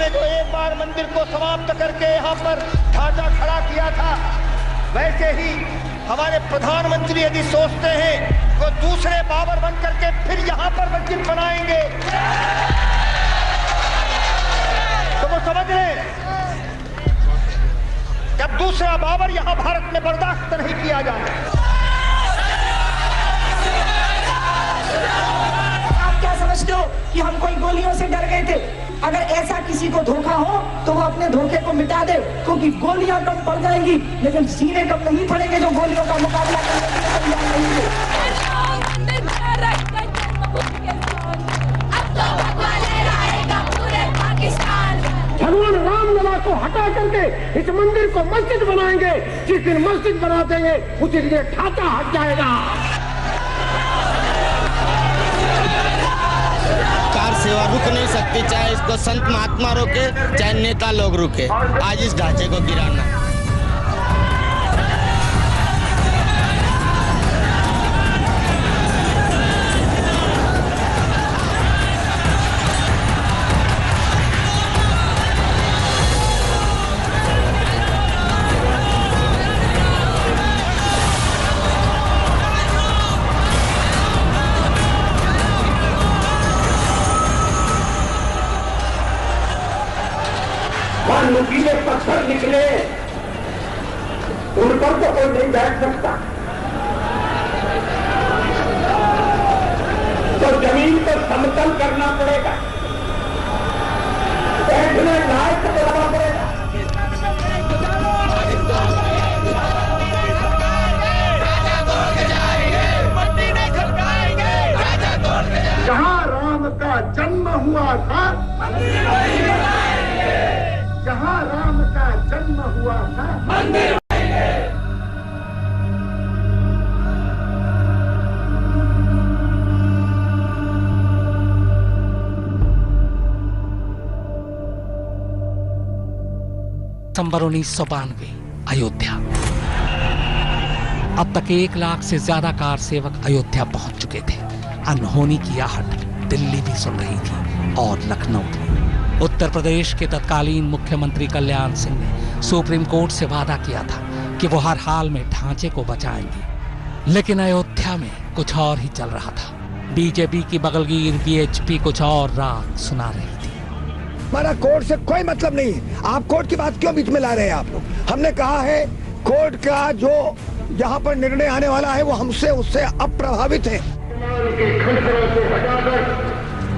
ने जो एक बार मंदिर को समाप्त करके यहाँ पर ढांचा खड़ा किया था, वैसे ही हमारे प्रधानमंत्री यदि सोचते हैं वो दूसरे बाबर बन करके फिर यहाँ पर मस्जिद बनाएंगे तो वो समझ लें जब दूसरा बाबर यहाँ भारत में बर्दाश्त नहीं किया जाए। आप क्या समझते हो कि हम कोई गोलियों से डर गए थे? अगर ऐसा किसी को धोखा हो तो वो अपने धोखे को मिटा दे, क्योंकि गोलियां कम पड़ जाएंगी लेकिन सीने कम नहीं पड़ेंगे जो गोलियों का मुकाबला करने के लिए तैयार नहीं है। भगवान रामलला को हटा करके इस मंदिर को मस्जिद बनाएंगे। जिस दिन मस्जिद बना देंगे उसी दिन ढांचा हट जाएगा। कार सेवा रुक नहीं सकती, चाहे इसको संत महात्मा रोके चाहे नेता लोग रुके। आज इस ढांचे को गिराना नुकीले पत्थर निकले उन पर तो कोई नहीं बैठ सकता, तो जमीन को समतल करना पड़ेगा, बैठने लायक बनाना पड़ेगा। जहां राम का जन्म हुआ था, जहां राम का जन्म हुआ था, मंदिर दिसंबर 1992 अयोध्या। अब तक 1 लाख से ज्यादा कार सेवक अयोध्या पहुंच चुके थे। अनहोनी की आहट दिल्ली भी सुन रही थी और लखनऊ भी। उत्तर प्रदेश के तत्कालीन मुख्यमंत्री कल्याण सिंह ने सुप्रीम कोर्ट से वादा किया था कि वो हर हाल में ढांचे को बचाएंगे, लेकिन अयोध्या में कुछ और ही चल रहा था। बीजेपी की बगलगीर वीएचपी कुछ और राग सुना रही थी। हमारा कोर्ट से कोई मतलब नहीं है, आप कोर्ट की बात क्यों बीच में ला रहे हैं आप लोग? हमने कहा है कोर्ट का जो यहाँ पर निर्णय आने वाला है वो हमसे उससे अप्रभावित है।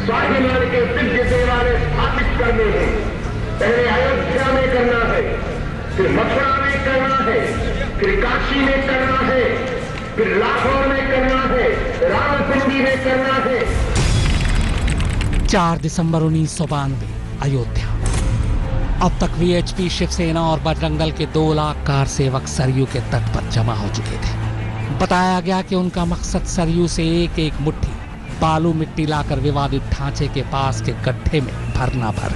स्वाभिमान के दिव्य देवालय स्थापित करने हैं। पहले अयोध्या में करना है, फिर मथुरा में करना है, फिर काशी में करना है, फिर लाहौर में करना है, रावलपिंडी में करना है। 4 दिसंबर 1992 अयोध्या। अब तक वीएचपी, शिवसेना और बजरंग दल के 2 लाख कार सेवक सरयू के तट पर जमा हो चुके थे। बताया गया कि उनका मकसद सरयू से एक मुट्ठी बालू मिट्टी लाकर विवादित ढांचे के पास के गड्ढे में भरना भर,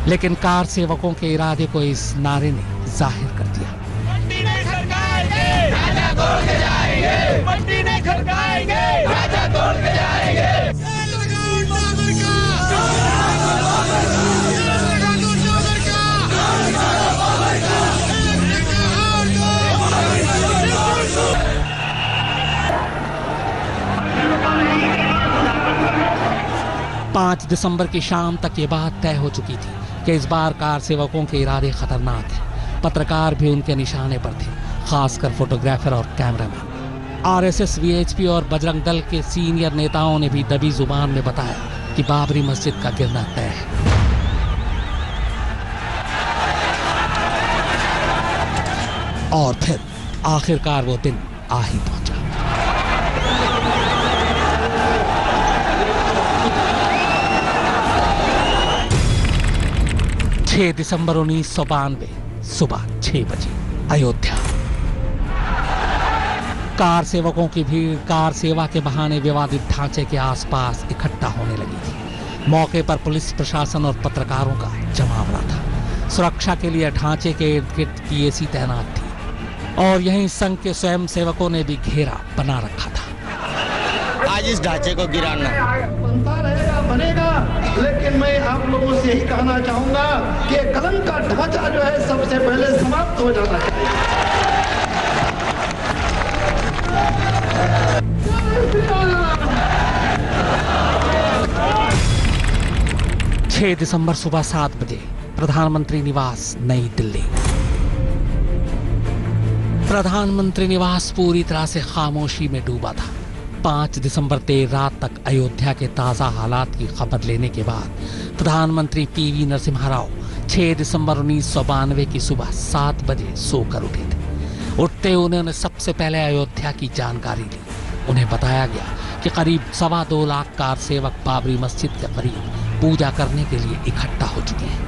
लेकिन कार सेवकों के इरादे को इस नारे ने जाहिर कर दिया। मट्टी नहीं खड़काएंगे, राजा तोड़ के जाएंगे। मट्टी नहीं खड़काएंगे, राजा तोड़ के जाएंगे। 5 दिसंबर की शाम तक ये बात तय हो चुकी थी कि इस बार कार सेवकों के इरादे खतरनाक हैं। पत्रकार भी उनके निशाने पर थे, खासकर फोटोग्राफर और कैमरामैन। आरएसएस, वीएचपी और बजरंग दल के सीनियर नेताओं ने भी दबी जुबान में बताया कि बाबरी मस्जिद का गिरना तय है। और फिर आखिरकार वो दिन आ ही पहुंचा। 6 दिसंबर 1992 सुबह 6 बजे अयोध्या। कार सेवकों की भीड़ कार सेवा के बहाने विवादित ढांचे के आसपास इकट्ठा होने लगी थी। मौके पर पुलिस प्रशासन और पत्रकारों का जमावड़ा था। सुरक्षा के लिए ढांचे के इर्द गिर्द पीएसी तैनात थी और यहीं संघ के स्वयं सेवकों ने भी घेरा बना रखा था। आज इस ढांचे को गिराना बनता रहेगा, बनेगा, लेकिन लेकिन मैं आप लोगों से यही कहना चाहूंगा कि कलंक का ढांचा जो है सबसे पहले समाप्त हो जाना चाहिए। 6 दिसंबर सुबह 7 बजे प्रधानमंत्री निवास नई दिल्ली। प्रधानमंत्री निवास पूरी तरह से खामोशी में डूबा था। 5 दिसंबर देर रात तक अयोध्या के ताजा हालात की खबर लेने के बाद प्रधानमंत्री पीवी नरसिम्हा राव 6 दिसंबर 1992 की सुबह 7 बजे सोकर उठे थे। उठते उन्होंने सबसे पहले अयोध्या की जानकारी ली। उन्हें बताया गया कि करीब 2.25 लाख कार सेवक बाबरी मस्जिद के करीब पूजा करने के लिए इकट्ठा हो चुके हैं।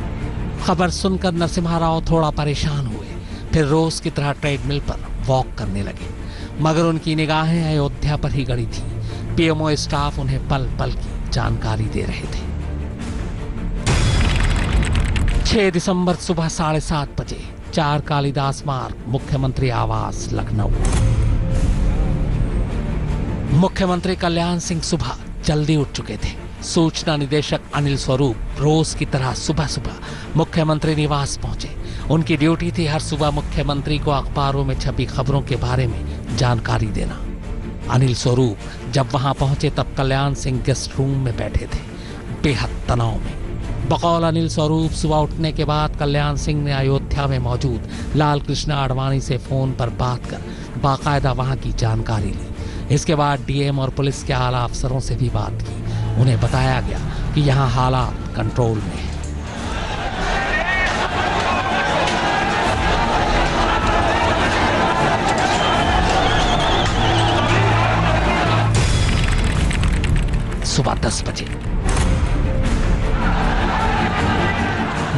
खबर सुनकर नरसिम्हा राव थोड़ा परेशान हुए, फिर रोज की तरह ट्रेडमिल पर वॉक करने लगे, मगर उनकी निगाहें अयोध्या पर ही गड़ी थी। पीएमओ स्टाफ उन्हें पल पल की जानकारी दे रहे थे। 6 दिसंबर सुबह 7:30 बजे 4 कालिदास मार्ग, मुख्यमंत्री आवास, लखनऊ। मुख्यमंत्री कल्याण सिंह सुबह जल्दी उठ चुके थे। सूचना निदेशक अनिल स्वरूप रोज की तरह सुबह सुबह मुख्यमंत्री निवास पहुंचे। उनकी ड्यूटी थी हर सुबह मुख्यमंत्री को अखबारों में छपी खबरों के बारे में जानकारी देना। अनिल स्वरूप जब वहां पहुंचे तब कल्याण सिंह गेस्ट रूम में बैठे थे, बेहद तनाव में। बकौल अनिल स्वरूप सुबह उठने के बाद कल्याण सिंह ने अयोध्या में मौजूद लाल कृष्ण आडवाणी से फोन पर बात कर बाकायदा वहां की जानकारी ली। इसके बाद डीएम और पुलिस के आला अफसरों से भी बात की। उन्हें बताया गया कि यहाँ हालात कंट्रोल में है। सुबह 10 बजे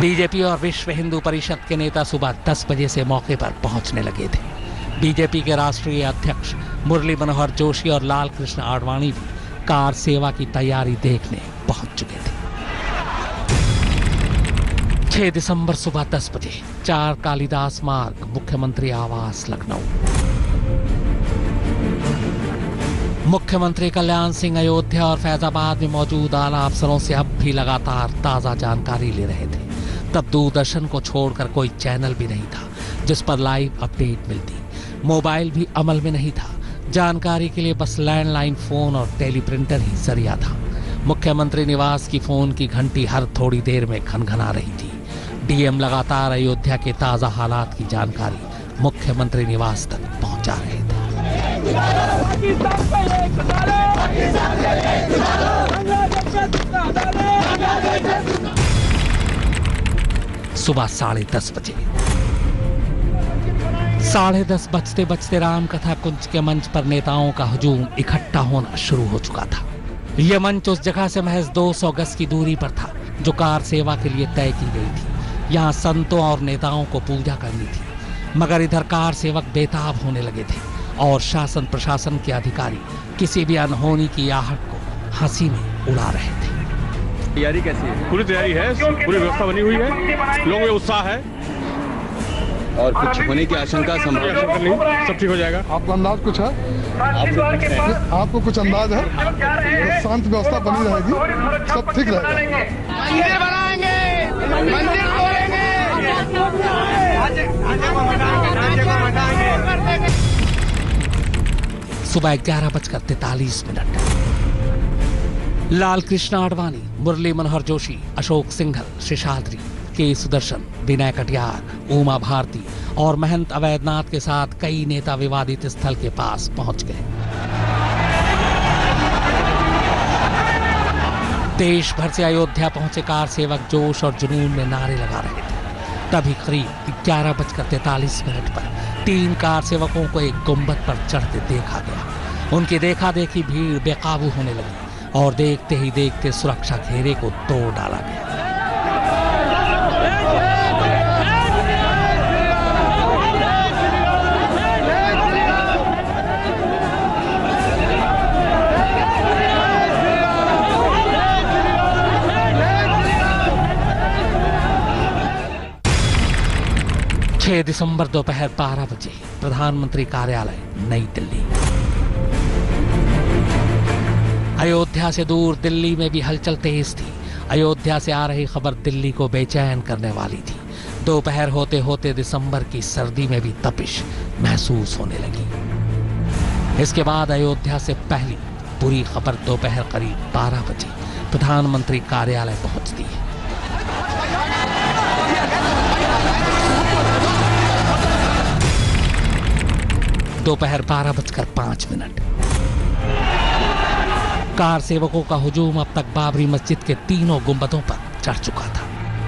बीजेपी और विश्व हिंदू परिषद के नेता सुबह 10 बजे से मौके पर पहुंचने लगे थे। बीजेपी के राष्ट्रीय अध्यक्ष मुरली मनोहर जोशी और लाल कृष्ण आडवाणी भी कार सेवा की तैयारी देखने पहुंच चुके थे। 6 दिसंबर सुबह 10 बजे 4 कालिदास मार्ग, मुख्यमंत्री आवास, लखनऊ। मुख्यमंत्री कल्याण सिंह अयोध्या और फैजाबाद में मौजूद आला अफसरों से अब भी लगातार ताजा जानकारी ले रहे थे। तब दूरदर्शन को छोड़कर कोई चैनल भी नहीं था जिस पर लाइव अपडेट मिलती। मोबाइल भी अमल में नहीं था। जानकारी के लिए बस लैंडलाइन फोन और टेलीप्रिंटर ही जरिया था। मुख्यमंत्री निवास की फोन की घंटी हर थोड़ी देर में खनखना रही थी। डीएम लगातार अयोध्या के ताजा हालात की जानकारी मुख्यमंत्री निवास तक पहुंचा रहे थे। सुबह 10:30 बजे 10:30 बजते बजते राम कथा कुंज के मंच पर नेताओं का हुजूम इकट्ठा होना शुरू हो चुका था। यह मंच उस जगह से महज 200 गज की दूरी पर था जो कार सेवा के लिए तय की गई थी। यहाँ संतों और नेताओं को पूजा करनी थी, मगर इधर कार सेवक बेताब होने लगे थे और शासन प्रशासन के अधिकारी किसी भी अनहोनी की आहट को हंसी में उड़ा रहे थे। तैयारी कैसी है? पूरी तैयारी है, पूरी व्यवस्था बनी हुई है, लोगों में उत्साह है और कुछ होने की आशंका नहीं, सब ठीक हो जाएगा। आपको अंदाज कुछ है? आपको कुछ अंदाज है? शांत व्यवस्था बनी रहेगी, सब ठीक रहेगा। मंदिर बनाएंगे, मंदिर तोड़ेंगे। सुबह 11:43 लाल कृष्ण आडवाणी, मुरली मनोहर जोशी, अशोक सिंघल, शेषाद्री, के सुदर्शन, विनय कटियार, उमा भारती और महंत अवैधनाथ के साथ कई नेता विवादित स्थल के पास पहुंच गए। देश भर से अयोध्या पहुंचे कार सेवक जोश और जुनून में नारे लगा रहे थे। तभी करीब 11:43 पर 3 कार सेवकों को एक गुंबद पर चढ़ते देखा गया। उनकी देखा देखी भीड़ बेकाबू होने लगी और देखते ही देखते सुरक्षा घेरे को तोड़ डाला गया। दिसंबर दोपहर 12 बजे प्रधानमंत्री कार्यालय, नई दिल्ली। अयोध्या से दूर दिल्ली में भी हलचल तेज थी। अयोध्या से आ रही खबर दिल्ली को बेचैन करने वाली थी। दोपहर होते होते दिसंबर की सर्दी में भी तपिश महसूस होने लगी। इसके बाद अयोध्या से पहली बुरी खबर दोपहर करीब 12 बजे प्रधानमंत्री कार्यालय पहुंचती है। दोपहर 12:05। कार सेवकों का हुजूम अब तक बाबरी मस्जिद के तीनों गुंबदों पर चढ़ चुका था।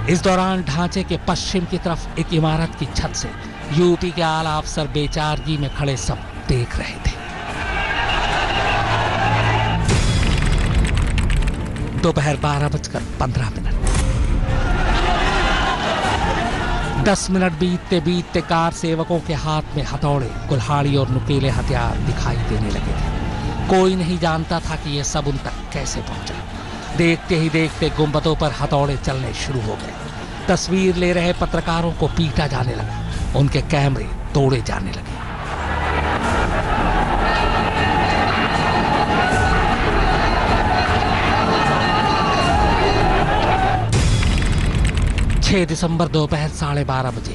इस दौरान ढांचे के पश्चिम की तरफ एक इमारत की छत से यूपी के आला अफसर बेचारगी में खड़े सब देख रहे थे। दोपहर 12:15। 10 मिनट बीतते बीतते कार सेवकों के हाथ में हथौड़े, कुल्हाड़ी और नुकीले हथियार दिखाई देने लगे थे। कोई नहीं जानता था कि यह सब उन तक कैसे पहुंचा। देखते ही देखते गुंबदों पर हथौड़े चलने शुरू हो गए। तस्वीर ले रहे पत्रकारों को पीटा जाने लगा, उनके कैमरे तोड़े जाने लगे। दिसंबर दोपहर 12:30 बजे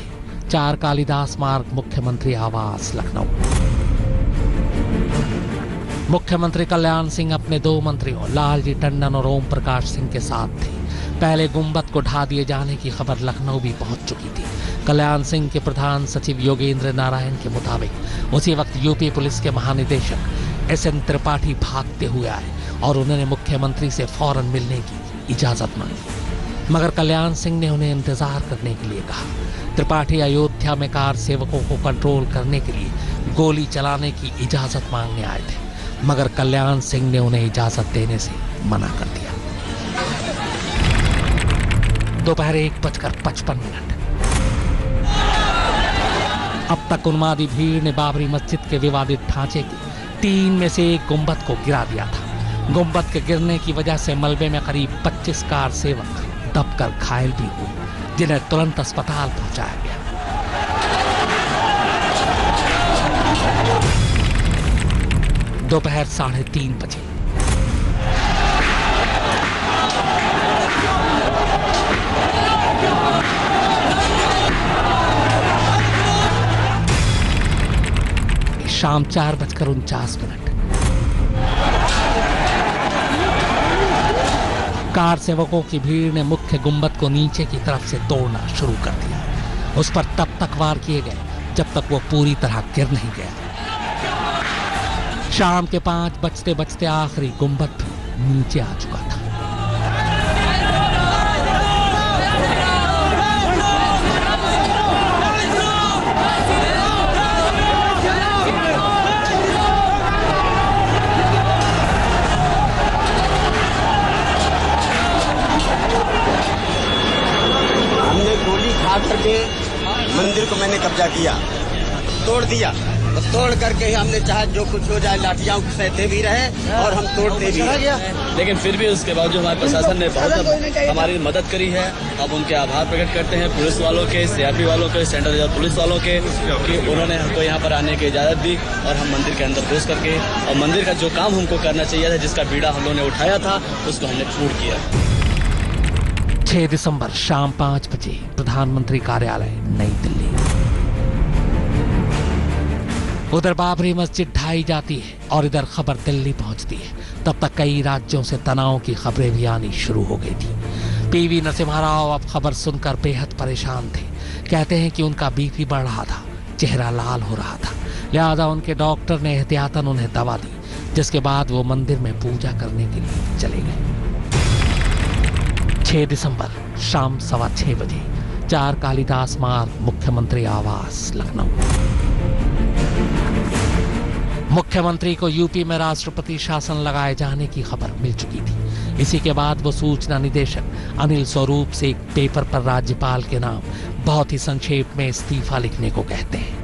4 कालिदास मार्ग, मुख्यमंत्री आवास, लखनऊ। मुख्यमंत्री कल्याण सिंह अपने 2 मंत्रियों लालजी टंडन और ओम प्रकाश सिंह के साथ थे। पहले गुंबद को ढा दिए जाने की खबर लखनऊ भी पहुंच चुकी थी। कल्याण सिंह के प्रधान सचिव योगेंद्र नारायण के मुताबिक उसी वक्त यूपी पुलिस के महानिदेशक SN त्रिपाठी भागते हुए आए और उन्होंने मुख्यमंत्री से फौरन मिलने की इजाजत मांगी, मगर कल्याण सिंह ने उन्हें इंतजार करने के लिए कहा। त्रिपाठी अयोध्या में कार सेवकों को कंट्रोल करने के लिए गोली चलाने की इजाजत मांगने आए थे, मगर कल्याण सिंह ने उन्हें इजाजत देने से मना कर दिया। दोपहर 1:55। अब तक उन्मादी भीड़ ने बाबरी मस्जिद के विवादित ढांचे के 3 में से एक गुंबद को गिरा दिया था। गुंबद के गिरने की वजह से मलबे में करीब 25 कार सेवक दबकर घायल भी हुए, जिन्हें तुरंत अस्पताल पहुंचाया गया। दोपहर 3:30 बजे शाम 4:49। कार सेवकों की भीड़ ने मुख्य गुंबद को नीचे की तरफ से तोड़ना शुरू कर दिया। उस पर तब तक वार किए गए जब तक वो पूरी तरह गिर नहीं गया। शाम के 5 बजते आखिरी गुंबद भी नीचे आ चुका था। करके मंदिर को मैंने कब्जा किया, तोड़ दिया। तो तोड़ करके ही हमने चाहे जो कुछ हो जाए, लाठियां सहते भी रहे और हम तोड़ते भी रहे। लेकिन फिर भी उसके बावजूद हमारे प्रशासन ने बहुत हमारी मदद करी है। अब उनके आभार प्रकट करते हैं पुलिस वालों के, CRP वालों के, सेंट्रल रिजर्व पुलिस वालों के, कि उन्होंने हमको यहाँ पर आने की इजाजत दी और हम मंदिर के अंदर घुस करके और मंदिर का जो काम हमको करना चाहिए था, जिसका बीड़ा हम लोगों ने उठाया था, उसको हमने पूर्ण किया। 6 दिसंबर शाम 5 बजे प्रधानमंत्री कार्यालय, नई दिल्ली। उधर बाबरी मस्जिद ढाई जाती है और इधर खबर दिल्ली पहुंचती है। तब तक कई राज्यों से तनाव की खबरें भी आनी शुरू हो गई थी। PV नरसिम्हा राव अब खबर सुनकर बेहद परेशान थे। कहते हैं कि उनका BP बढ़ रहा था, चेहरा लाल हो रहा था, लिहाजा उनके डॉक्टर ने एहतियातन उन्हें दवा दी, जिसके बाद वो मंदिर में पूजा करने के लिए चले गए। 6 दिसंबर शाम 6:15 बजे 4 कालिदास मार्ग, मुख्यमंत्री आवास, लखनऊ। मुख्यमंत्री को यूपी में राष्ट्रपति शासन लगाए जाने की खबर मिल चुकी थी। इसी के बाद वो सूचना निदेशक अनिल स्वरूप से एक पेपर पर राज्यपाल के नाम बहुत ही संक्षेप में इस्तीफा लिखने को कहते हैं।